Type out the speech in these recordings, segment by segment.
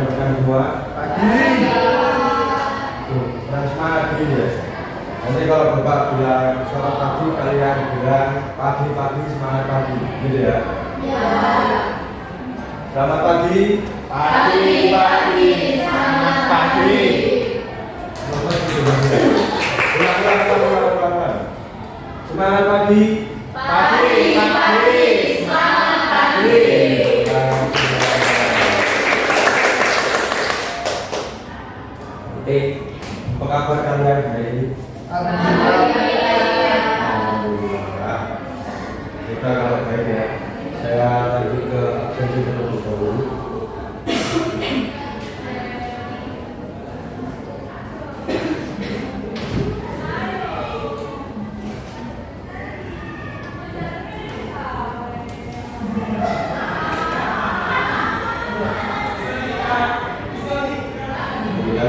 rekan-rekan semua? Pagi. Tuh, kurang semangat ini ya. Nanti kalau Bapak bilang selamat pagi, kalian bilang pagi-pagi semangat pagi, gitu ya? Ya. Selamat pagi. Pagi-pagi semangat pagi. Ulang. Semangat pagi. Pagi-pagi semangat pagi. Oke, apa kabar kalian hari ini? Alhamdulillah. Kita kalau baik ya. Saya lagi ke absensi terlebih dahulu.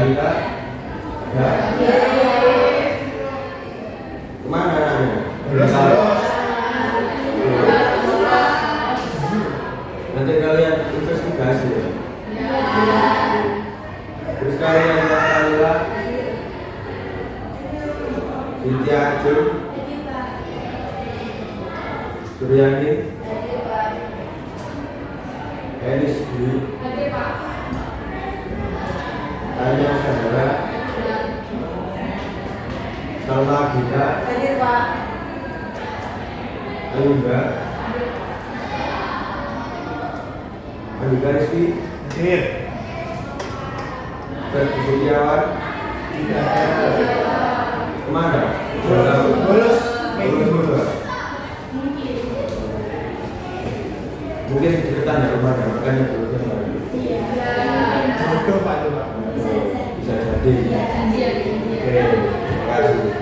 Kita ya. Kemana namanya? Nanti kalian investigasi ya. Terus kalian lihat Kalila, Cynthia Ajun, Suryani, Elis Dwi, Tanya Saudara, Salma Gita, Ayuba, Andika Rizky, Ferdi Setiawan, kemana? Bolos. Mungkin deketan ya rumahnya, makanya bolosnya lagi. Jodoh Pak itu Pak. Bisa jadi. Oke, terima kasih.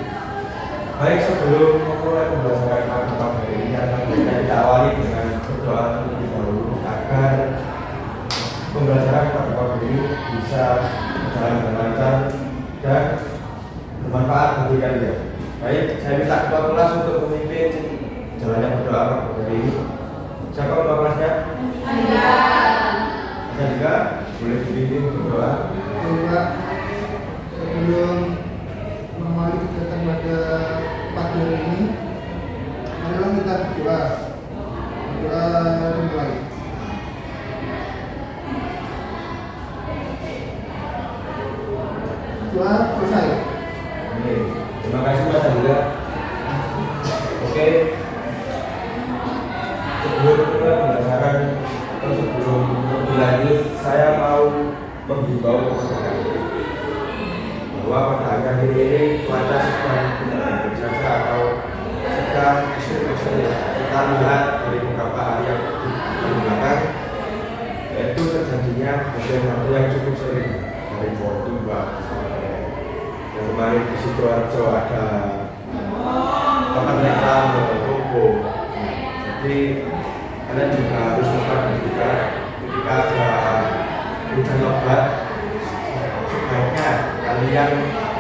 Baik, sebelum memulai pembahasan tentang hari ini, kita awali dengan berdoa terlebih dahulu agar pembelajaran pada pagi ini bisa berjalan dengan lancar dan bermanfaat bagi kalian. Baik, saya minta ketua kelas untuk memimpin jalannya berdoa pada hari ini. Siapa ketua kelasnya? Saya juga boleh dipimpin berdoa. Pak, sebelum mengawali kegiatan pada pagi hari ini, marilah kita berdoa. Berdoa dimulai. Doa selesai. Amin. Terima kasih Mas Andika. Oke. Sebelum mulai pembelajaran atau sebelum lebih lanjut, saya mau menghimbau kepada kalian bahwa pada akhir-akhir ini cuaca sedang tidak baik saja atau sedang ekstrim ya. Kita lihat dari beberapa hari yang di belakang, yaitu terjadinya hujan yang cukup sering dari Portugal sampai yang kemarin di Sidoarjo ada tempat reklam atau toko. Jadi kalian juga harus memperhatikan ketika ada hujan lebat, sebaiknya kalian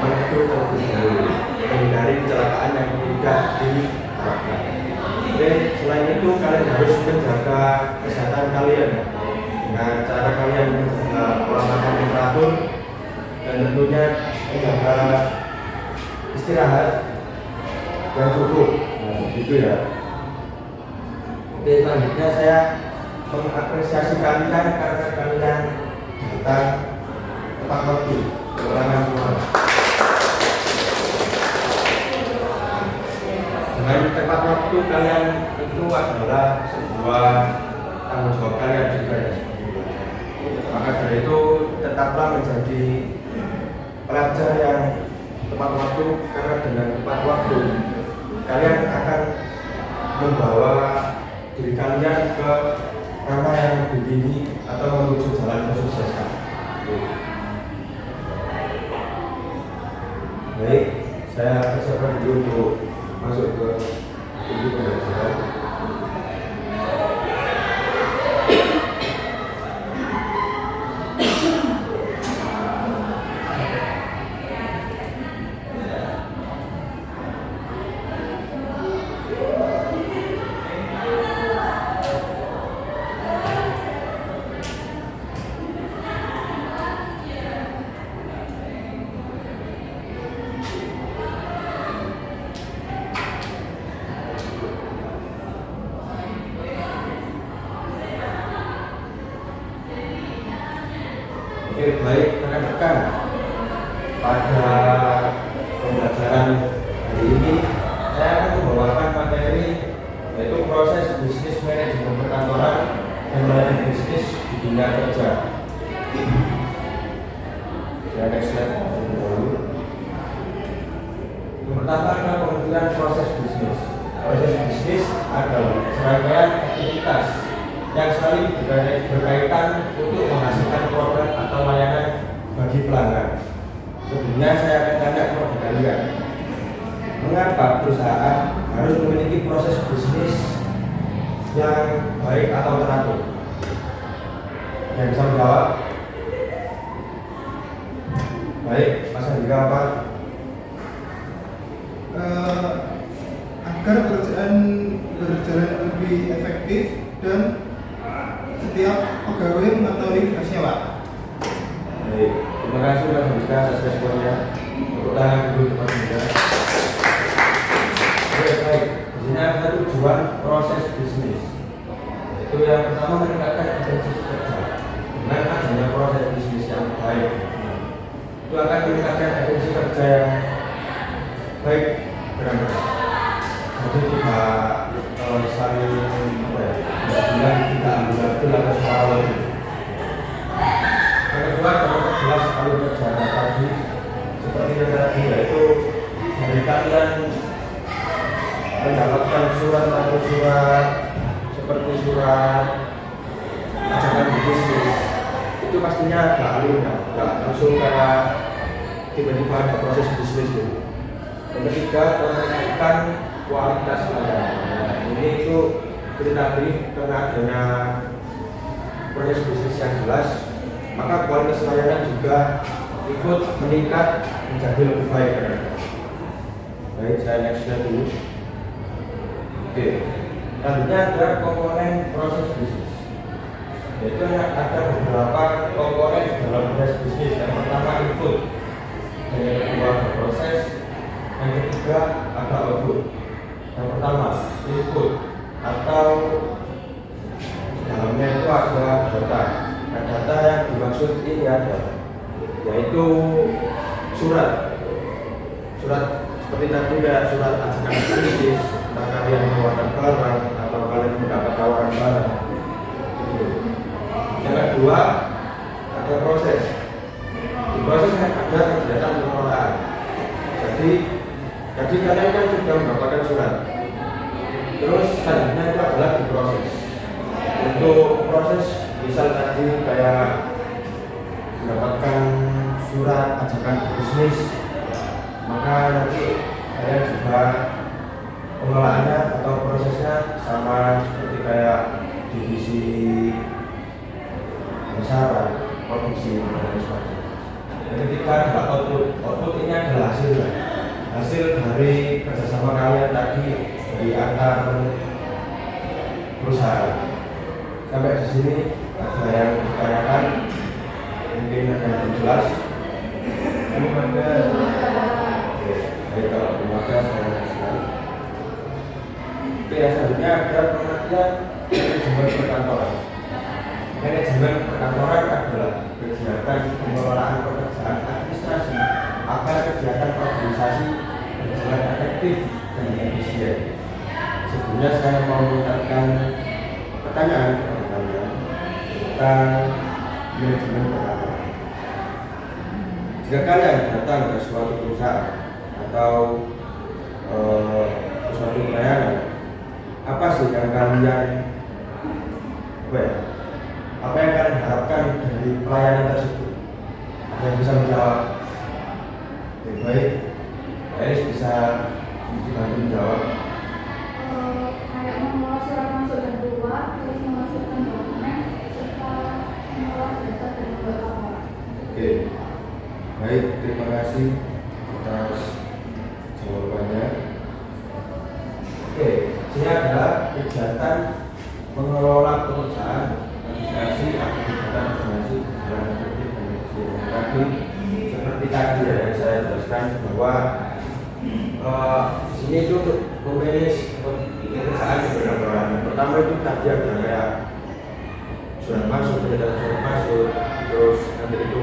meneduh terlebih dahulu, menghindari kecelakaan yang tidak diharapkan. Oke, selain itu kalian harus menjaga kesehatan kalian dengan cara kalian pola makan yang teratur dan tentunya menjaga istirahat yang cukup. Gitu ya. Oke, selanjutnya saya mengapresiasi kalian karena kalian datang tepat waktu. Ulangan semua. Dengan tepat waktu kalian itu adalah sebuah tanggung jawab kalian juga ya. Maka dari itu tetaplah menjadi pelajar yang tepat waktu, karena dengan tepat waktu kalian akan membawa diri kalian ke ranah yang lebih tinggi atau menuju jalan kesuksesan. Baik, saya persiapkan dulu untuk masuk ke inti pembelajaran. Oke, baik rekan-rekan. Pada pembelajaran hari ini saya akan membawakan materi yaitu proses bisnis manajemen perkantoran dan melayani bisnis di dunia kerja. Saya next slide dulu. Yang pertama adalah pengertian proses bisnis. Proses bisnis adalah serangkaian aktivitas yang saling berkaitan untuk menghasilkan produk atau layanan bagi pelanggan. Sebelumnya saya akan tanya kepada kalian, mengapa perusahaan harus memiliki proses bisnis yang baik atau teratur? Yang bisa menjawab? Baik, Mas Andika apa? Agar pekerjaan berjalan lebih efektif dan setiap pegawai mengetahui tugasnya, Pak. Baik, terima kasih Mas Andika atas responnya. Tepuk tangan dulu Mas Andika. Baik, di sini ada tujuan proses bisnis. Itu yang pertama meningkatkan efisiensi kerja. Dengan adanya proses bisnis yang baik, itu akan meningkatkan efisiensi kerja yang baik benar-benar. Jadi tidak saling bilang tidak ambil atau separuh. Yang kedua adalah jelas alur kerja tadi seperti yang tadi, yaitu dari kalian mendapatkan surat atau surat seperti surat ajakan bisnis, itu pastinya ada alurnya, tidak langsung kayak tiba-tiba ada proses bisnis gitu. Yang ketiga, meningkatkan kualitas layanan. Nah, ini itu seperti tadi, karena adanya proses bisnis yang jelas, maka kualitas layanan juga ikut meningkat menjadi lebih baik. Baik, saya next slide dulu. Oke, selanjutnya ada komponen proses bisnis. Yaitu ada beberapa komponen dalam proses bisnis. Yang pertama input, yang kedua ada proses, yang ketiga ada output. Yang pertama input atau dalamnya itu ada data. Nah, data yang dimaksud ini ada yaitu surat seperti tadi kayak surat ajakan bisnis, tentang kalian menawarkan barang atau kalian mendapat tawaran barang gitu. Yang kedua ada proses. Di proses ada kegiatan pengelolaan. Jadi kalian kan sudah mendapatkan surat, terus selanjutnya itu adalah diproses. Untuk proses misal tadi kayak mendapatkan surat ajakan bisnis, maka nanti kalian juga pengelolaannya atau prosesnya sama seperti kayak divisi pemasaran, produksi dan lain sebagainya. Yang ketiga adalah output ini adalah hasil dari kerjasama kalian tadi dari antar perusahaan. Sampai di sini ada yang ditanyakan, mungkin ada yang belum jelas. Oke, baik, kalau belum ada saya jelaskan. Oke, selanjutnya ada pengertian manajemen perkantoran. Manajemen perkantoran adalah kegiatan pengelolaan pekerjaan administrasi agar kegiatan organisasi berjalan efektif dan efisien. Sebelumnya saya mau mengucapkan pertanyaan kepada kalian tentang manajemen perkantoran. Jika kalian datang ke suatu perusahaan atau suatu pelayanan, apa sih yang kalian apa yang kalian harapkan dari pelayanan tersebut? Ada yang bisa menjawab? Baik, Eris bisa dibantu menjawab. Kayak mengolah surat masuk dan keluar, terus memasukkan dokumen, serta mengolah data dan membuat laporan. Oke, baik, terima kasih atas jawabannya. Oke, ini adalah kegiatan mengelola perusahaan administrasi atau kegiatan organisasi berjalan efektif dan efisien. Tadi seperti tadi yang saya jelaskan bahwa di sini itu untuk memanage pekerjaan perkantoran. Pertama itu tadi ada kayak surat masuk, surat masuk, terus nanti itu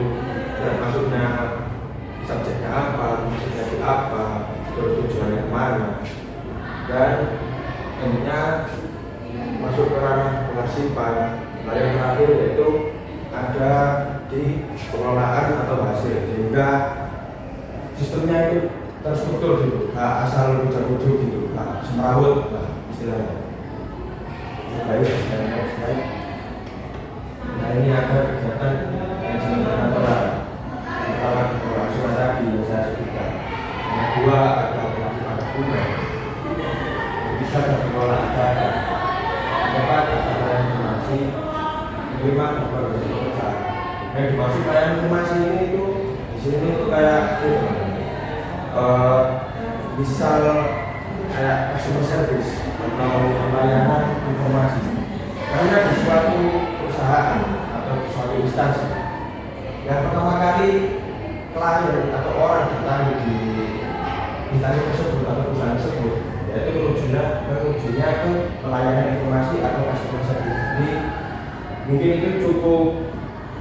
pengelolaan atau hasil, sehingga sistemnya itu terstruktur gitu, nggak asal ujuk-ujuk gitu, nggak semrawut lah istilahnya. Baik, slide. Nah ini ada kegiatan manajemen perkantoran. Pertama pengelolaan tadi yang saya sebutkan. Yang kedua ada pelaksana dokumen. Bisa ada pengelolaan data. Keempat ada informasi. Kelima ada perusahaan. Yang dimaksud layanan informasi ini itu di sini itu kayak misal kayak customer service atau layanan informasi. Karena di suatu perusahaan atau suatu instansi yang pertama kali klien atau orang datang di instansi tersebut atau perusahaan tersebut, yaitu menujunya ke pelayanan informasi atau customer service. Jadi mungkin itu cukup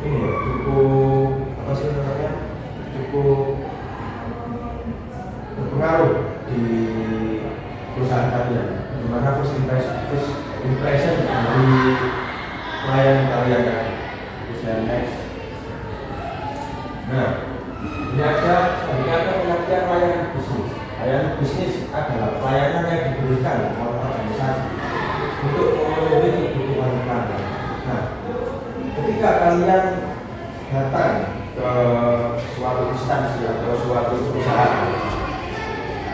ini ya, cukup apa sih namanya, cukup berpengaruh di perusahaan kalian, dimana first impression dari klien kalian tadi. Bisa next. Nah, ini ada pengertian layanan bisnis. Layanan bisnis adalah pelayanan yang diberikan oleh organisasi untuk memenuhi kebutuhan pelanggan. Nah, ketika kalian datang ke suatu instansi atau suatu perusahaan,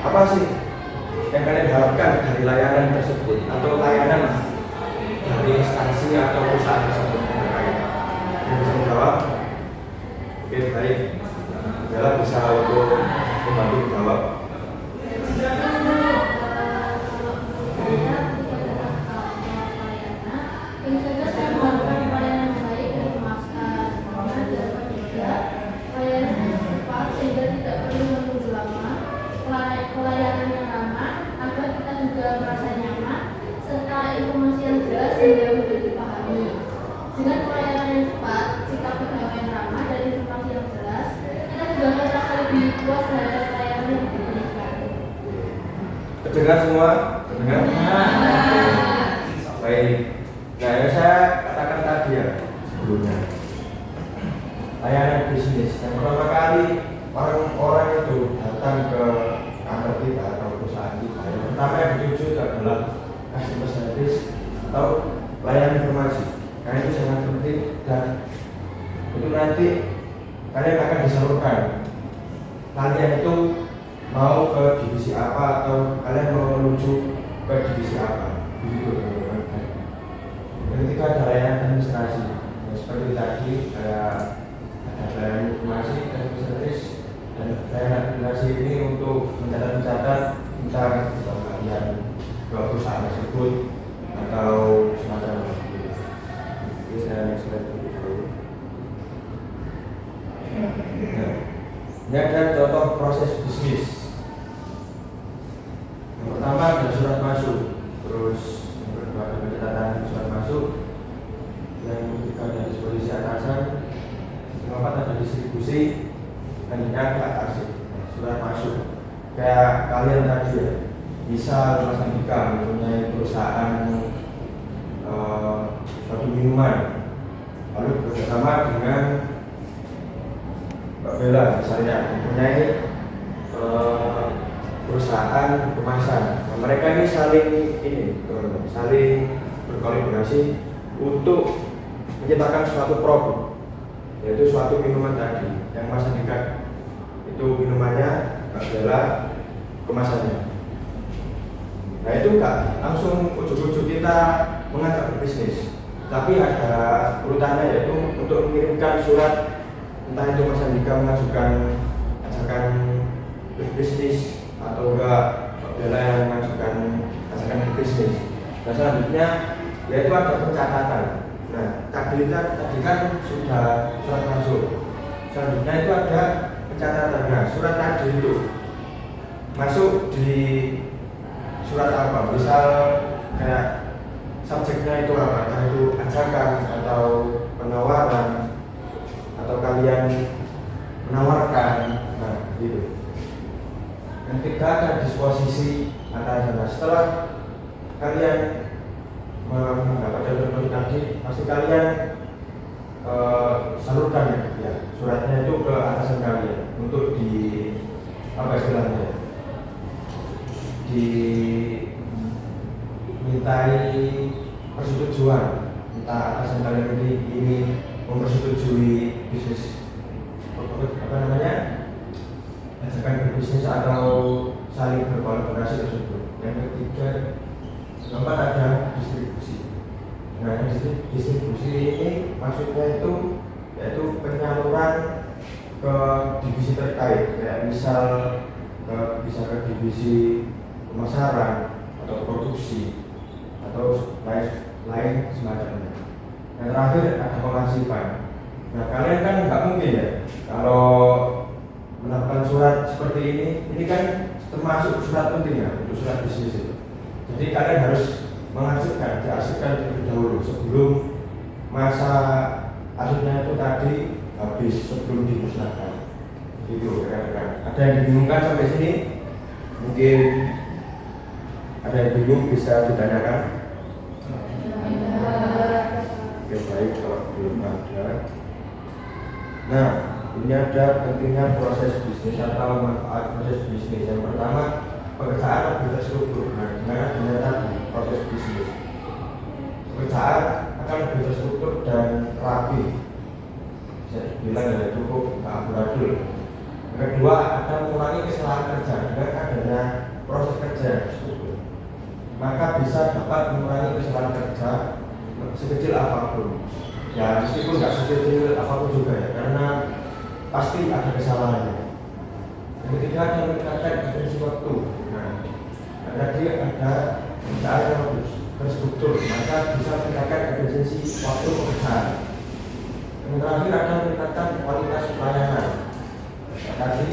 apa sih yang kalian harapkan dari layanan tersebut atau layanan dari instansi atau perusahaan tersebut terkait? Yang bisa menjawab? Oke, baik. Bella bisa untuk membantu menjawab. Pelayanan yang ramah agar kita juga merasa nyaman serta informasi yang jelas sehingga mudah dipahami. Dengan pelayanan yang cepat, sikap pegawai yang ramah dan informasi yang jelas, kita juga akan merasa lebih puas terhadap layanan yang diberikan. Terdengar semua? Terdengar? Baik. Nah, yang saya katakan tadi ya sebelumnya, layanan bisnis yang pertama kali orang-orang itu datang ke kantor kita atau perusahaan kita, yang pertama yang dituju adalah customer service atau layanan informasi. Karena itu sangat penting dan itu nanti kalian akan disalurkan. Kalian itu mau ke divisi apa atau kalian mau menuju ke divisi apa, begitu teman-teman. Dan ketika ada layanan administrasi, ya seperti tadi ada layanan informasi, customer service, dan layanan administrasi ini untuk mencatat tentang kalian ke perusahaan tersebut atau semacam itu. Jadi saya next slide dulu. Nah, ini ada contoh proses bisnis. Yang pertama ada surat masuk, terus yang kedua ada pencatatan surat masuk, yang ketiga ada disposisi atasan, yang keempat ada distribusi, dan ini ada arsip. Surat masuk kayak kalian tadi ya, misal Mas Andika mempunyai perusahaan suatu minuman, lalu bekerjasama dengan Mbak Bella misalnya mempunyai perusahaan kemasan. Nah, mereka ini saling berkolaborasi untuk menciptakan suatu produk, yaitu suatu minuman tadi yang Mas Andika itu minumannya, Mbak Bella kemasannya. Nah itu enggak langsung ujuk-ujuk kita mengajak berbisnis, tapi ada urutannya, yaitu untuk mengirimkan surat, entah itu Mas Andika mengajukan ajakan berbisnis atau enggak Mbak Bella yang mengajukan ajakan berbisnis. Dan selanjutnya yaitu ada pencatatan. Nah tadi kan sudah surat masuk, selanjutnya itu ada pencatatan. Nah surat tadi itu masuk di surat apa? Misal kayak subjeknya itu apa? Entah itu ajakan atau penawaran atau kalian menawarkan, nah gitu. Yang ketiga ada disposisi atasan. Setelah kalian mendapat jalur tadi, pasti kalian salurkan ya. suratnya itu ke atasan kalian untuk di apa istilahnya, dimintai persetujuan, entah atasan kalian ini mempersetujui bisnis apa namanya, ajakan berbisnis atau saling berkolaborasi tersebut. Yang ketiga, keempat ada distribusi. Nah, distribusi ini maksudnya itu yaitu penyaluran ke divisi terkait, kayak misal bisa ke divisi pemasaran atau produksi atau lain semacamnya. Yang terakhir ada pengasipan. Nah, kalian kan nggak mungkin ya kalau melakukan surat seperti ini kan termasuk surat penting ya, untuk surat bisnis itu. Jadi kalian harus diarsipkan terlebih dahulu sebelum masa arsipnya itu tadi habis, sebelum dimusnahkan. Gitu kira-kira. Ada yang dibingungkan sampai sini? Mungkin ada yang bingung bisa ditanyakan. Oke, baik, kalau belum ada. Nah, ini ada pentingnya proses bisnis atau manfaat proses bisnis. Yang pertama, pekerjaan lebih terstruktur. Nah, dengan adanya tadi proses bisnis, pekerjaan akan lebih terstruktur dan rapi. Bisa dibilang ya cukup amburadul. Yang kedua, akan mengurangi kesalahan kerja. Dengan adanya proses kerja yang terstruktur, maka bisa dapat mengurangi kesalahan kerja sekecil apapun. Ya, meskipun nggak sekecil apapun juga ya, karena pasti ada kesalahannya. Yang ketiga, ada meningkatkan efisiensi waktu. Nah, tadi ada pekerjaan yang lebih terstruktur, maka bisa meningkatkan efisiensi waktu pekerjaan. Yang terakhir, ada meningkatkan kualitas pelayanan. Nah, tadi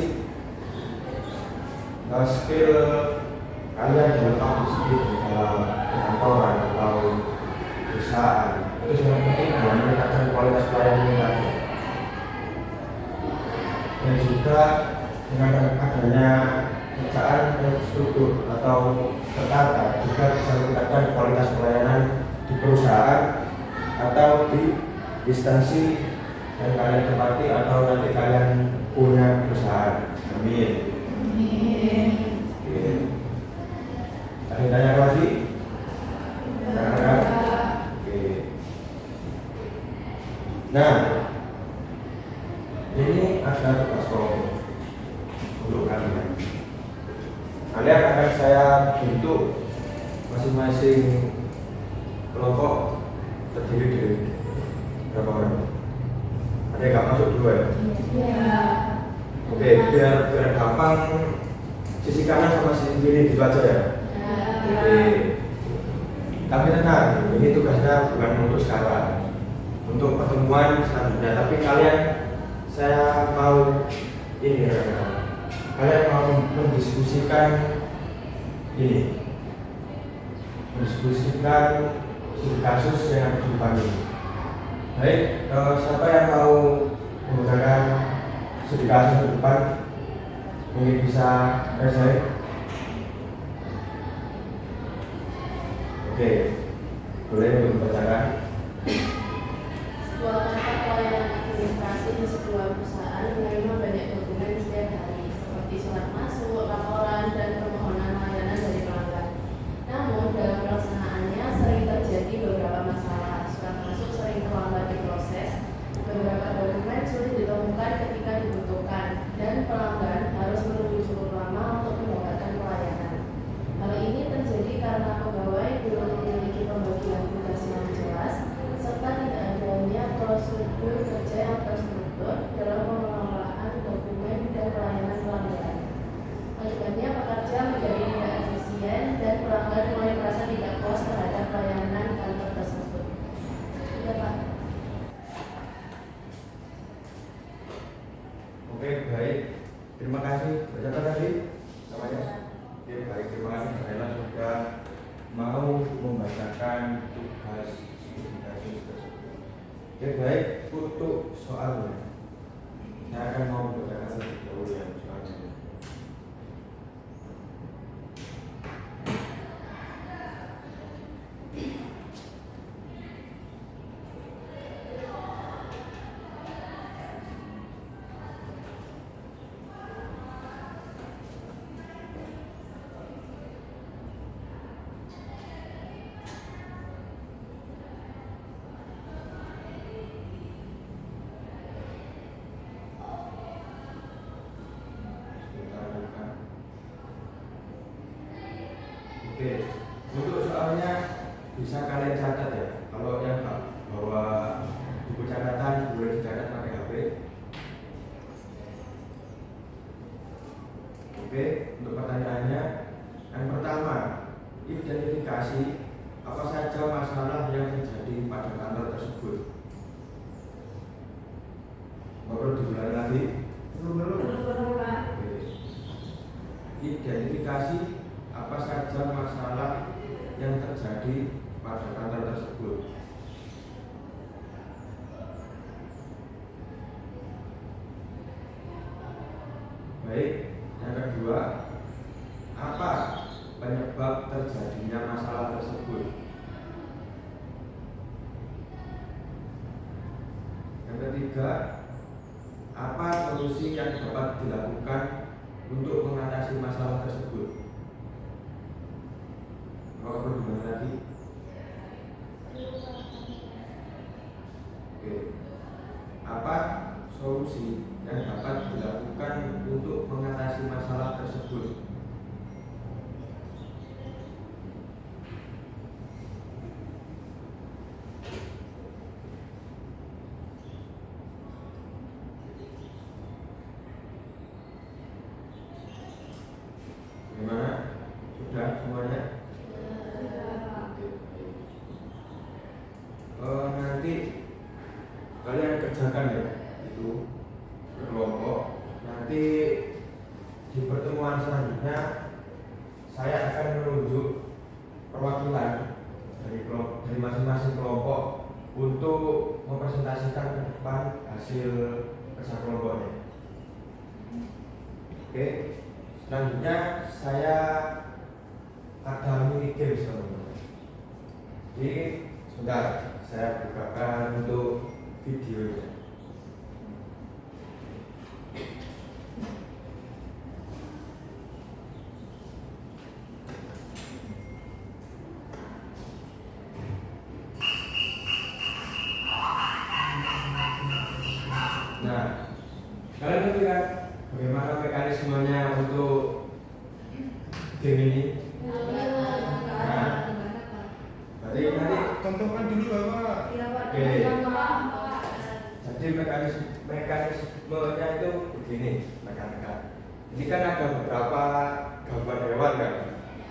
skill kalian dalam public dalam kantoran atau perusahaan itu sangat penting dalam meningkatkan kualitas pelayanan tadi. Dan juga dengan adanya pekerjaan yang struktur atau tertata juga bisa meningkatkan kualitas pelayanan di perusahaan atau di instansi yang kalian tempati atau nanti kalian punya perusahaan. Amin. Oke. Ada yang tanya lagi? Oke. Nah, ini ada tugas kelompok untuk kalian. Kalian akan saya bentuk masing-masing kelompok terdiri dari berapa orang? Ada yang nggak masuk dua ya? Iya. Oke, biar gampang, sisi kanan sama sisi kiri gitu aja ya. Oke. Tapi tenang, ini tugasnya bukan untuk sekarang, untuk pertemuan selanjutnya. Tapi kalian, saya mau ini ya, kalian mau mendiskusikan ini, mendiskusikan kasus yang ada di depan ini. Baik, siapa yang mau menggunakan studi kasus di depan, mungkin bisa saya. Oke, boleh untuk membacakan. Sebuah kantor pelayanan administrasi di sebuah perusahaan menerima banyak dokumen setiap hari, seperti surat masuk, laporan, dan permohonan layanan dari pelanggan. Namun, dalam pelaksanaannya sering terjadi beberapa masalah. Surat masuk sering terlambat diproses, beberapa dokumen sulit ditemukan ketika dibutuhkan, dan pelanggan harus menunggu cukup lama untuk mendapatkan pelayanan. Hal ini terjadi karena pegawai belum memiliki pembagian tugas yang jelas, serta tidak adanya prosedur kerja yang terstruktur dalam pengelolaan dokumen dan pelayanan pelanggan. Akibatnya pekerja menjadi tidak efisien dan pelanggan mulai merasa tidak puas terhadap pelayanan kantor tersebut. Ya, Pak. Oke, baik. Terima kasih. Bacakan tadi namanya. Oke, baik. Terima kasih Kalian sudah mau membacakan tugas kasus tersebut. Oke, baik. Untuk soalnya, saya akan mau membacakan lebih dahulu yang soalnya. Oke, untuk pertanyaannya, yang pertama, identifikasi apa saja masalah yang terjadi pada kantor tersebut. Perlu diulangi lagi? Belum. Oke. Identifikasi apa saja masalah yang terjadi pada kantor tersebut. Baik, yang kedua, apa penyebab terjadinya masalah tersebut? Yang ketiga, apa solusi yang dapat dilakukan untuk mengatasi masalah tersebut? Apa perlu dimana lagi? Oke. Apa solusi yang dapat dilakukan untuk mengatasi masalah tersebut? Gimana? Sudah semuanya? Nanti kalian kerjakan ya itu berkelompok. Nanti di pertemuan selanjutnya saya akan menunjuk perwakilan dari masing-masing kelompok untuk mempresentasikan ke depan hasil kerja kelompoknya. Oke, selanjutnya saya ada mini games teman-teman. Jadi sebentar, saya bukakan untuk videonya. Nah, kalian ngerti kan bagaimana mekanismenya untuk game ini? Nah, berarti nanti Contohkan dulu Bapak. oke. Jadi mekanismenya itu begini, rekan-rekan. Ini kan ada beberapa gambar hewan kan?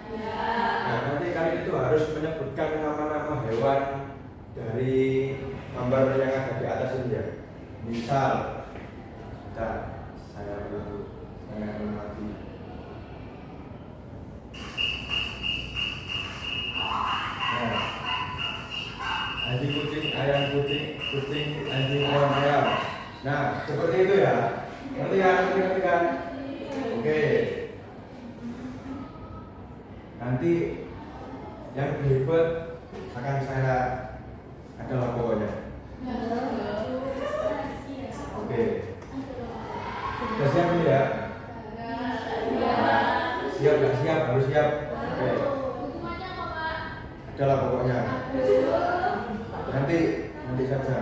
Nah, nanti kalian itu harus menyebutkan nama-nama hewan dari gambar yang ada di atas ini ya. Misal, saya mati. Nah, anjing kucing, ayam kucing, anjing ayam. Nah, seperti itu ya. Ngerti kan? Oke. Nanti yang berikut akan saya adalah pokoknya. Oke. Sudah siap dulu ya? Siap nggak siap? Harus siap. Oke. Adalah pokoknya. Nanti saja.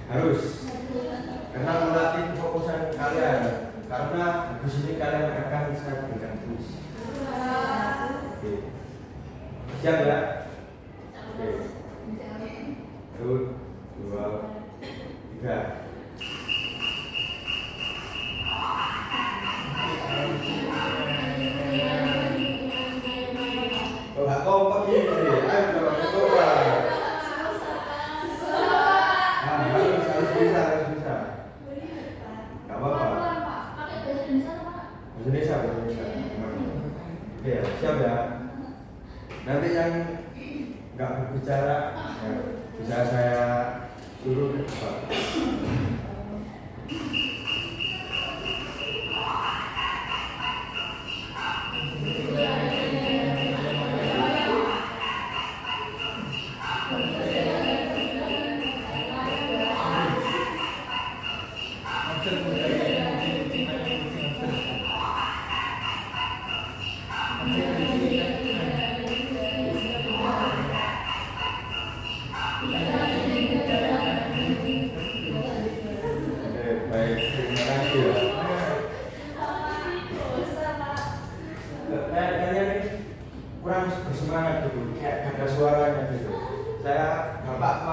Harus. Karena melatih fokusan kalian. Karena di sini kalian akan saya berikan tulis. Oke. Siap ya? Oke. 1, 2, 3. Oh, nggak kompak ini. Ayo coba coba. Nah, harus bisa. Gak apa-apa. Bahasa Indonesia. Oke, siap ya. Nanti yang nggak berbicara ya, bisa saya suruh ke depan. Baik, terima kasih ya. Kayaknya nih kurang bersemangat gitu, kayak gak ada suaranya gitu. Bapak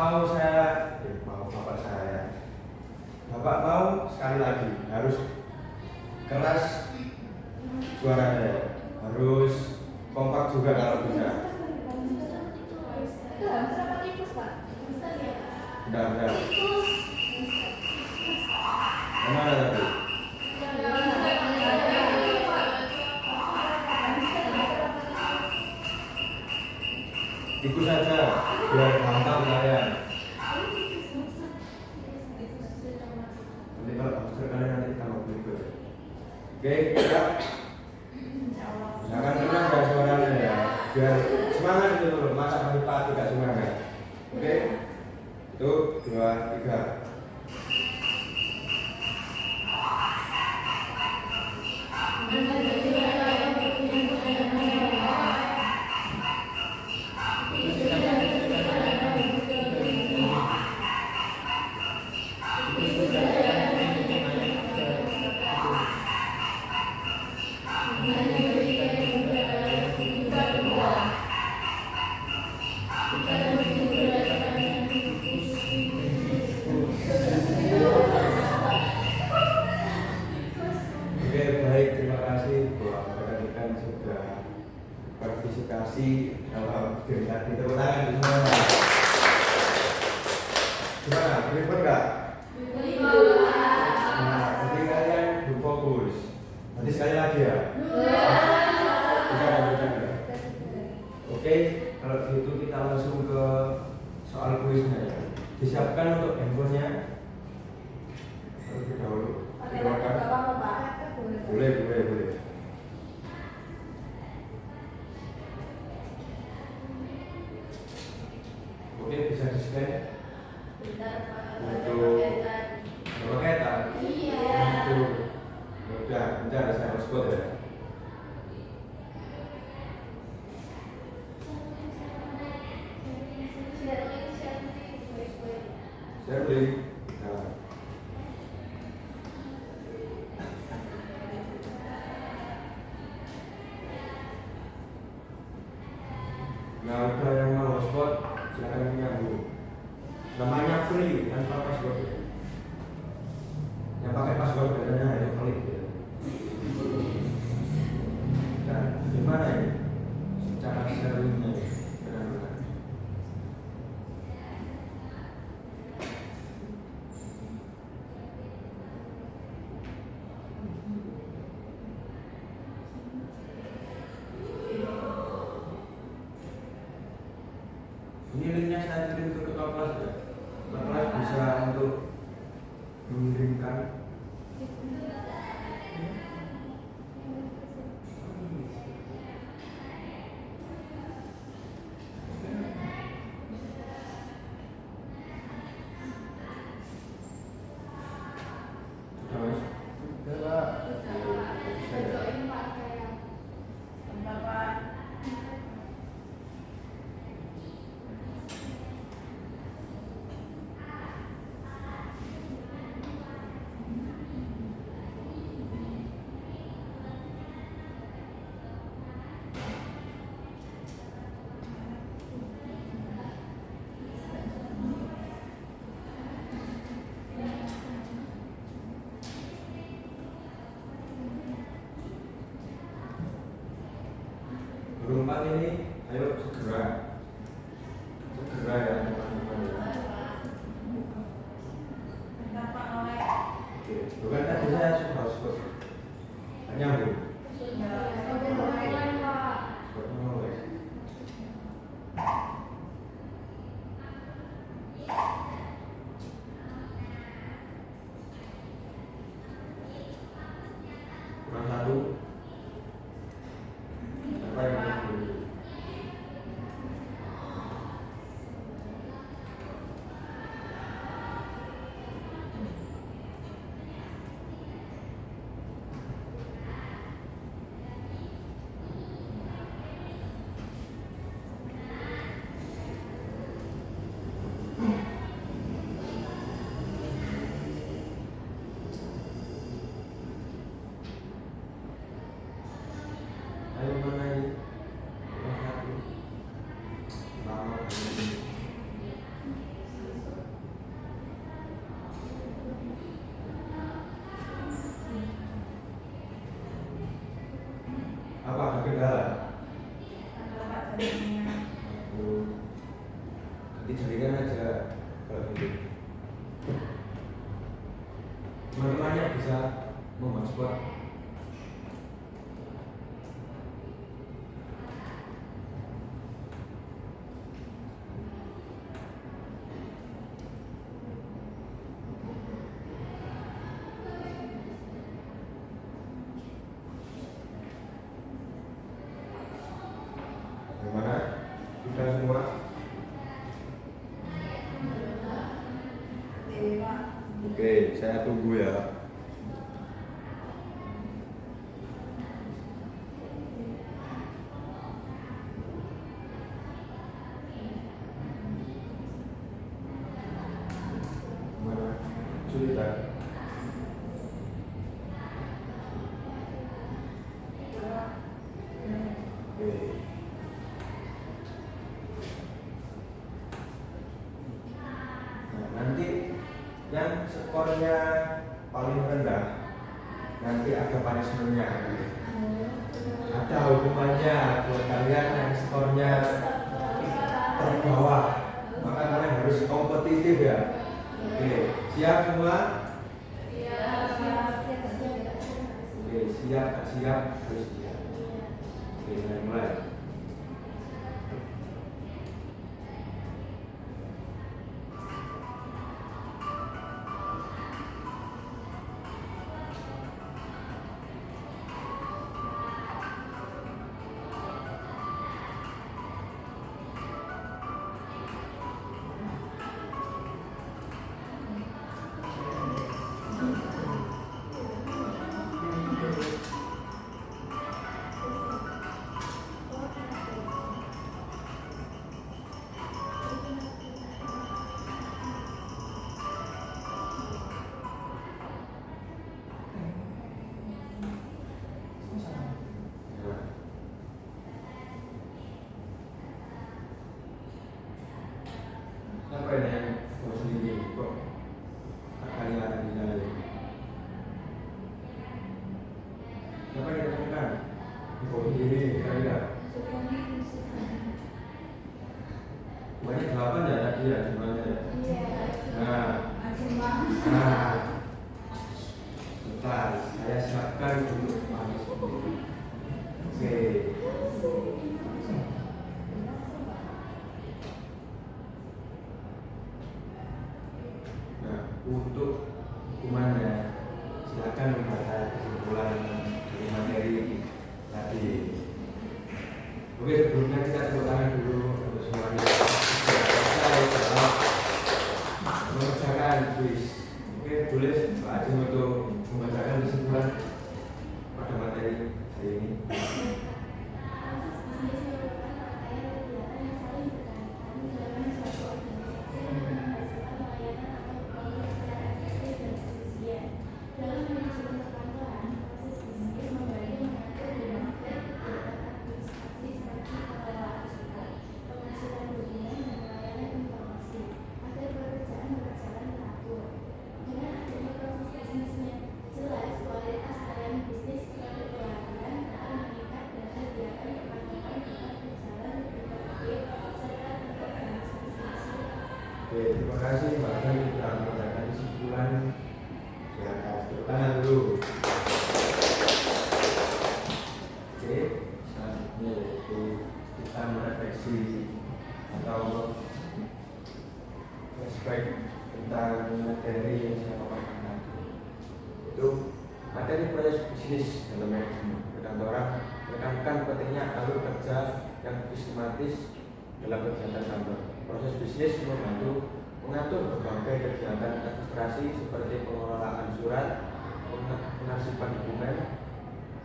mau sekali lagi harus keras suaranya, harus kompak juga kalau bisa. Itu hamster apa tikus, Pak? Benar. Kemana tadi? Tikus saja, biar gampang kalian. Nanti kalau hamster kalian nanti tambah berikut. Oke, ya. Jangan keras ya suaranya ya, biar semangat itu dulu. Masa pagi-pagi tidak semangat. Oke, itu 2, 3. Oke, baik, terima kasih buat rekan-rekan sudah partisipasi dalam game tadi. Tepuk tangan di semua. Gimana? Ribet nggak? Nah, nanti kalian berfokus. Nanti sekali lagi ya. Bercanda. Oke, kalau gitu kita langsung ke soal kuisnya ya. Disiapkan untuk handphonenya. Terlebih dahulu. Silakan. Boleh. Oke, bisa di-scan untuk berkaitan. Untuk bentar saya hotspot ya. Saya beli. Nah, udah yang mau hotspot, silakan menyambung. Namanya free tanpa password. Yang pakai password biasanya ada klik ya. Dan gimana ini? Secara sharingnya benar-benar. Ini linknya saya kirim ke ketua kelas ya. Ketua kelas bisa untuk mengirimkan. Terus, berempat ini, ayo segera ya teman-teman ya. Oke, bukan tadi saya sudah hotspot. Nyambung. Hotspotnya mulai. Kurang satu. Apa yang dulu? teman-temannya bisa membuat spot. Gimana? Sudah semua? Oke, saya tunggu ya. Gimana? Sudah? Oke. Nah, nanti yang skornya paling rendah nanti ada punishment-nya. Ada hukumannya buat kalian yang skornya terbawah. Maka kalian harus kompetitif ya. Oke, siap semua? Oke, siap, siap, harus siap. Oke, mulai. Siapa ini yang mau sendiri kok kalian di sana? Siapa yang temukan? Mau sendiri kalian? Banyak 8 ya tadi ya semuanya ya. Nah, bentar, saya siapkan untuk panis sendiri. Oke. Nah, untuk hukumannya silakan membaca kesimpulan dari materi tadi. Oke, sebelumnya kita tepuk tangan dulu untuk semuanya. Selesai dalam mengerjakan kuis. Oke, tulis Pak Ajeng untuk membacakan kesimpulan pada materi hari ini. Oke, terima kasih Mbak Ajeng sudah membacakan kesimpulan. Silakan tepuk tangan dulu. Oke, selanjutnya yaitu kita merefleksi atau flashback tentang materi yang saya paparkan tadi. Itu materi proses bisnis dalam manajemen perkantoran menekankan pentingnya alur kerja yang sistematis dalam kegiatan kantor. Proses bisnis membantu mengatur berbagai kegiatan administrasi seperti pengelolaan surat, pengarsipan dokumen,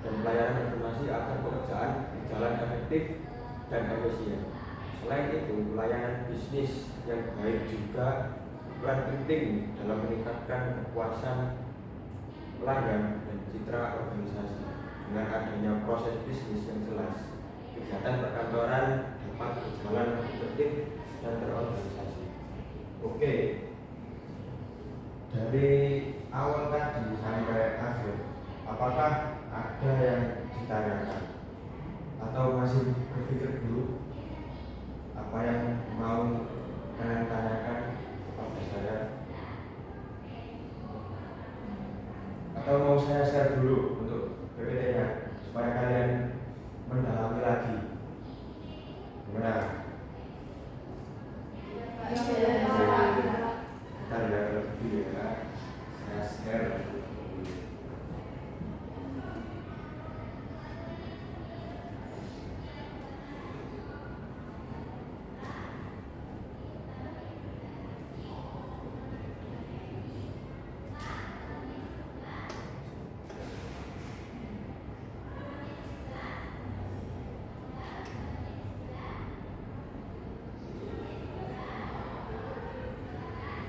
dan pelayanan informasi agar pekerjaan berjalan efektif dan efisien. Selain itu, pelayanan bisnis yang baik juga berperan penting dalam meningkatkan kepuasan pelanggan dan citra organisasi. Dengan adanya proses bisnis yang jelas, kegiatan perkantoran dapat berjalan lebih tertib dan terorganisasi. Oke, dari awal tadi sampai akhir, apakah ada yang ditanyakan atau masih berpikir dulu apa yang mau kalian tanyakan kepada saya? Atau mau saya share dulu untuk PPT-nya supaya kalian mendalami lagi. Gimana? Bentar ya kalau gitu ya. Saya share dulu.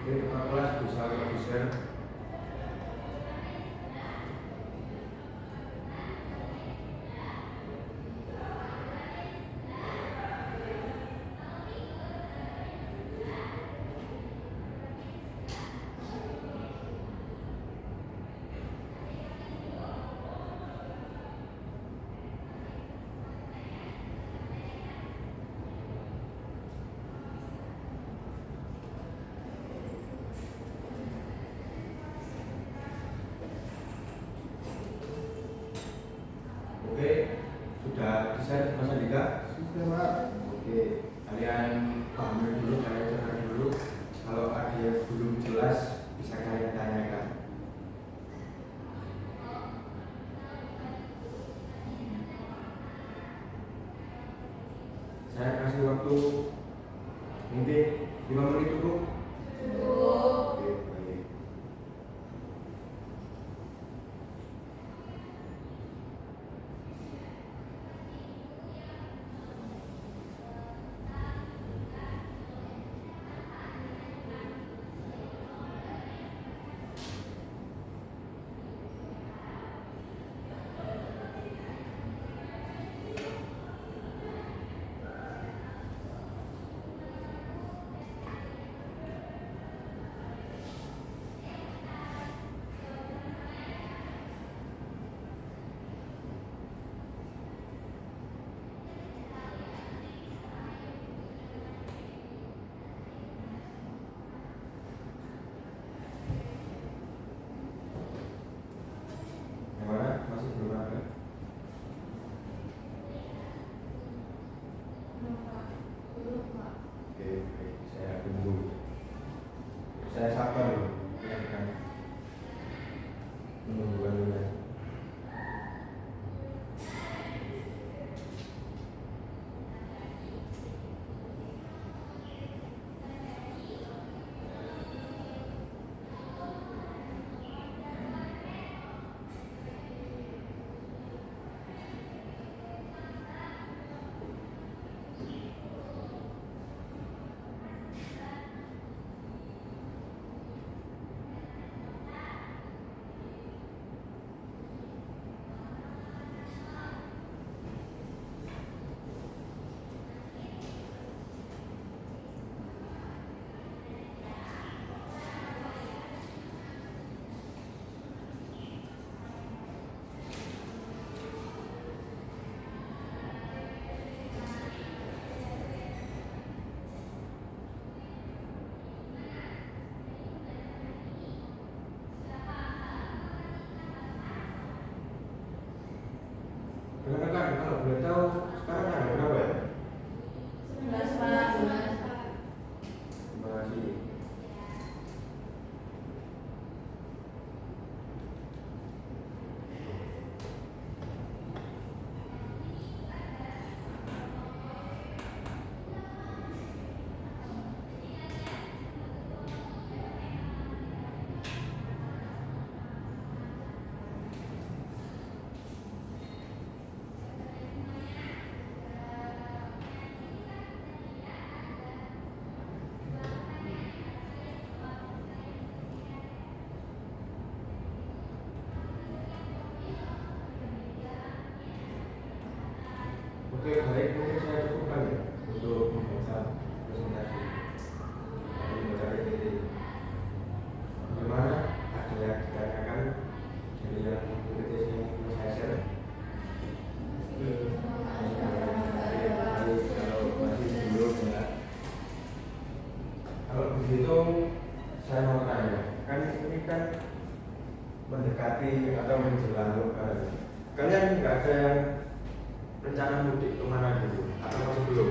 Oke, kakak kelas bisa share. Oke, sudah di-share Mas Andika? Sudah Pak. Oke, kalian pahami dulu, kalian dengar dulu. Kalau ada yang belum jelas, bisa kalian tanyakan. Saya kasih waktu mungkin 5 menit cukup. Oke, baik. Yang mana? Masih belum ada? Oke, baik. Saya tunggu. Saya sabar dulu. Ya, kan? Menunggu dulu. Rekan-rekan, kalau boleh tahu sekarang tanggal berapa ya? 19 Pak. Terima kasih. Oke, baik, mungkin saya cukupkan ya untuk membaca presentasi. Lalu membaca PPT. Bagaimana? Ada yang ditanyakan dari yang PPT saya share? Kalau masih belum ya. Kalau begitu saya mau tanya, kan ini kan mendekati atau menjelang Lebaran. Kalian nggak ada yang rencana mudik kemana dulu? Atau masih belum?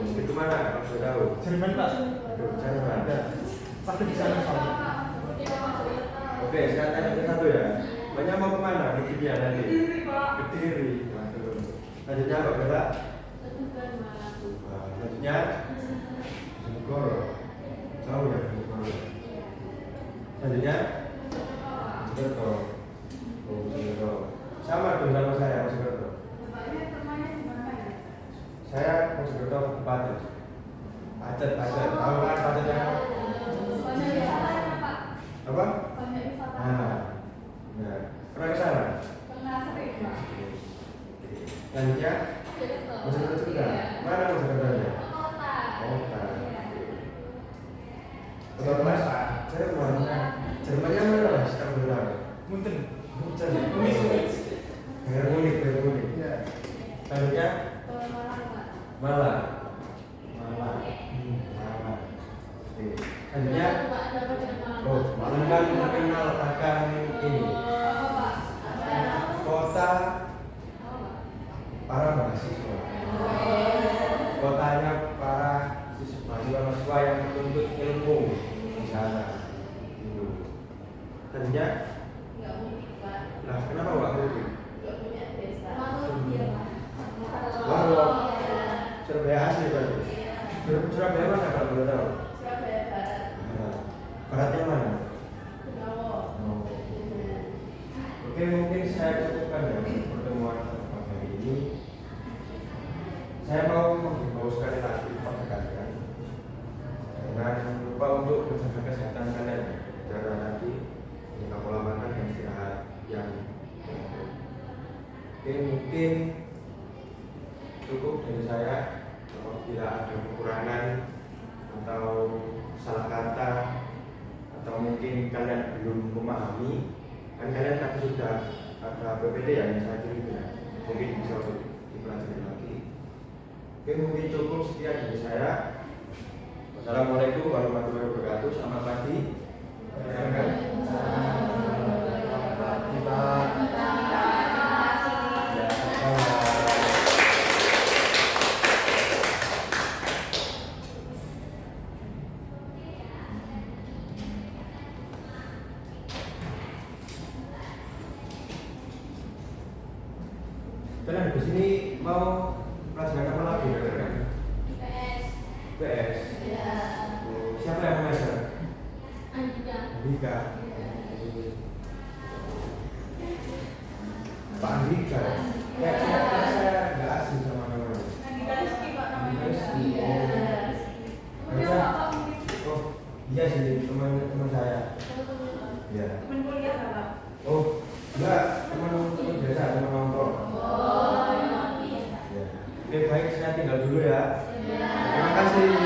Mudik kemana? Kalau sudah tahu. Jerman Pak. Aduh, Jerman. Ada. Satu di sana soalnya. Oke, saya tanya satu ya. Banyak mau kemana mudiknya nanti? Kediri. Waduh. Lanjutnya Pak Bella. Selanjutnya Bojonegoro. Jauh ya Bojonegoro. Selanjutnya Mojokerto. Oh, Mojokerto. Sama dong sama saya Mojokerto. Saya Mojokerto Kabupaten. Pacet. Tahu kan pacetnya? Apa? Nah, pernah ke sana? Selanjutnya Mojokerto juga. Mana Mojokerto-nya? Kota. Betul Mas? Jermannya mana Mas? Kamu bilang? Munten. Munchen. Unik. Unik. Ya. Selanjutnya Malang. Malang. Oke. Selanjutnya Malang kan terkenal akan ini kota para mahasiswa. Kotanya para mahasiswa yang menuntut ilmu di sana. Gitu. Selanjutnya, nah kenapa nggak mudik? Wow, Surabaya asli berarti. Surabaya mana kalau boleh tahu? Nah, baratnya mana? Oh. Oke, mungkin saya cukupkan ya pertemuan pagi hari ini. Saya mau menghimbau sekali lagi kepada kalian, jangan lupa untuk menjaga kesehatan kalian karena nanti menjaga pola makan dan istirahat yang baik. Oke, mungkin cukup dari saya. Apabila ada kekurangan atau salah kata atau mungkin kalian belum memahami, kan kalian tadi sudah ada PPT yang saya kirim ya, mungkin bisa untuk dipelajari lagi. Oke, mungkin cukup sekian dari saya. Wassalamualaikum warahmatullahi wabarakatuh. Selamat pagi. Kalian di sini mau pelajaran apa lagi kan? PS. Oh, siapa yang mengajar? Andika. Pak Andika. Ya, saya nggak asing sama namanya. Andika Rizky. Oh, iya sih teman saya. Ya. Oh, enggak, teman biasa, teman nongkrong. Ya. Oke, baik, saya tinggal dulu ya. Terima kasih.